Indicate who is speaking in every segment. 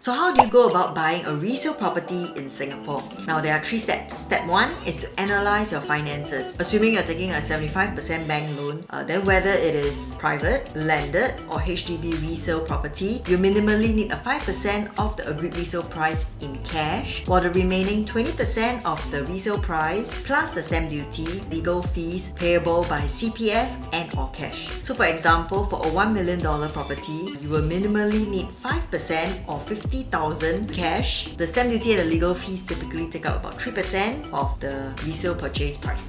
Speaker 1: So how do you go about buying a resale property in Singapore? Now there are 3 steps. Step 1 is to analyze your finances. Assuming you're taking a 75% bank loan, then whether it is private, landed or HDB resale property, you minimally need a 5% of the agreed resale price in cash, while the remaining 20% of the resale price plus the stamp duty, legal fees payable by CPF and or cash. So for example, for a $1 million property, you will minimally need 5% or 50,000 cash. The stamp duty and the legal fees typically take up about 3% of the resale purchase price.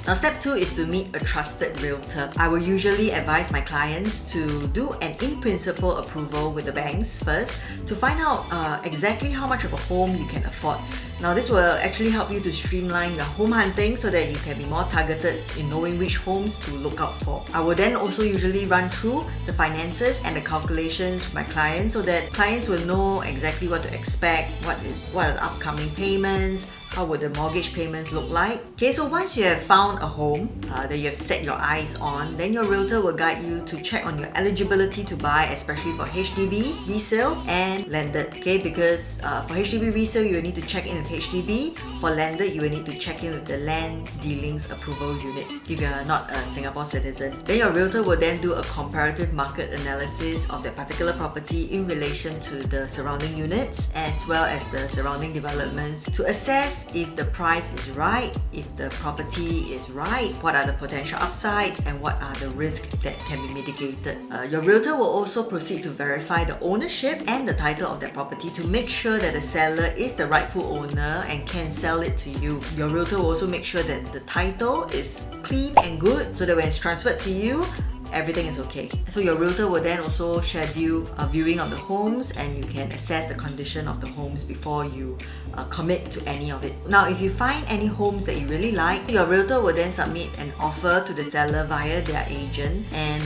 Speaker 1: Now step 2 is to meet a trusted realtor. I will usually advise my clients to do an in-principle approval with the banks first to find out exactly how much of a home you can afford. Now this will actually help you to streamline your home hunting so that you can be more targeted in knowing which homes to look out for. I will then also usually run through the finances and the calculations with my clients so that clients will know exactly what to expect, what are the upcoming payments, how would the mortgage payments look like. Okay, so once you have found a home that you have set your eyes on, then your realtor will guide you to check on your eligibility to buy, especially for HDB, resale and landed. Okay, because for HDB resale, you will need to check in with HDB. For landed, you will need to check in with the Land Dealings Approval Unit if you are not a Singapore citizen. Then your realtor will then do a comparative market analysis of that particular property in relation to the surrounding units as well as the surrounding developments to assess if the price is right, if the property is right, what are the potential upsides and what are the risks that can be mitigated. Your realtor will also proceed to verify the ownership and the title of that property to make sure that the seller is the rightful owner and can sell it to you. Your realtor will also make sure that the title is clean and good so that when it's transferred to you, everything is okay. So your realtor will then also schedule a viewing of the homes and you can assess the condition of the homes before you commit to any of it. Now if you find any homes that you really like, your realtor will then submit an offer to the seller via their agent, and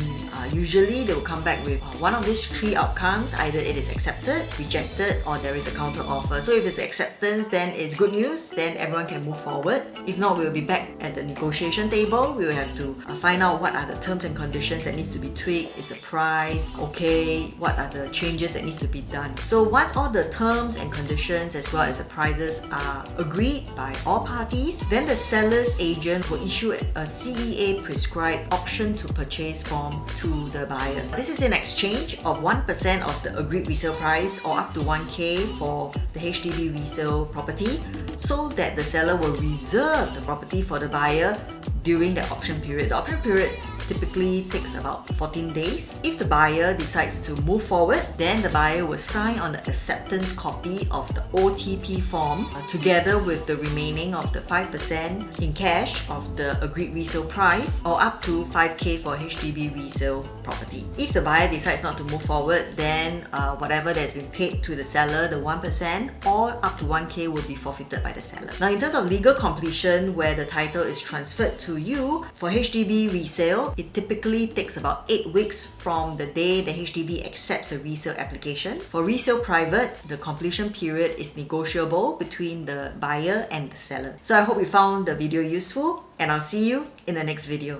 Speaker 1: usually they will come back with one of these 3 outcomes. Either it is accepted, rejected or there is a counter offer. So if it's acceptance, then it's good news, then everyone can move forward. If not, we'll be back at the negotiation table. We will have to find out what are the terms and conditions that needs to be tweaked. Is the price okay? What are the changes that needs to be done? So once all the terms and conditions as well as the prices are agreed by all parties, then the seller's agent will issue a CEA prescribed option to purchase form to the buyer. This is in exchange of 1% of the agreed resale price or up to 1K for the HDB resale property, so that the seller will reserve the property for the buyer during the option period. The option period typically takes about 14 days. If the buyer decides to move forward, then the buyer will sign on the acceptance copy of the OTP form together with the remaining of the 5% in cash of the agreed resale price or up to 5K for HDB resale property. If the buyer decides not to move forward, then whatever that's been paid to the seller, the 1% or up to 1K will be forfeited by the seller. Now in terms of legal completion, where the title is transferred to you, for HDB resale, it typically takes about 8 weeks from the day the HDB accepts the resale application. For resale private, the completion period is negotiable between the buyer and the seller. So I hope you found the video useful, and I'll see you in the next video.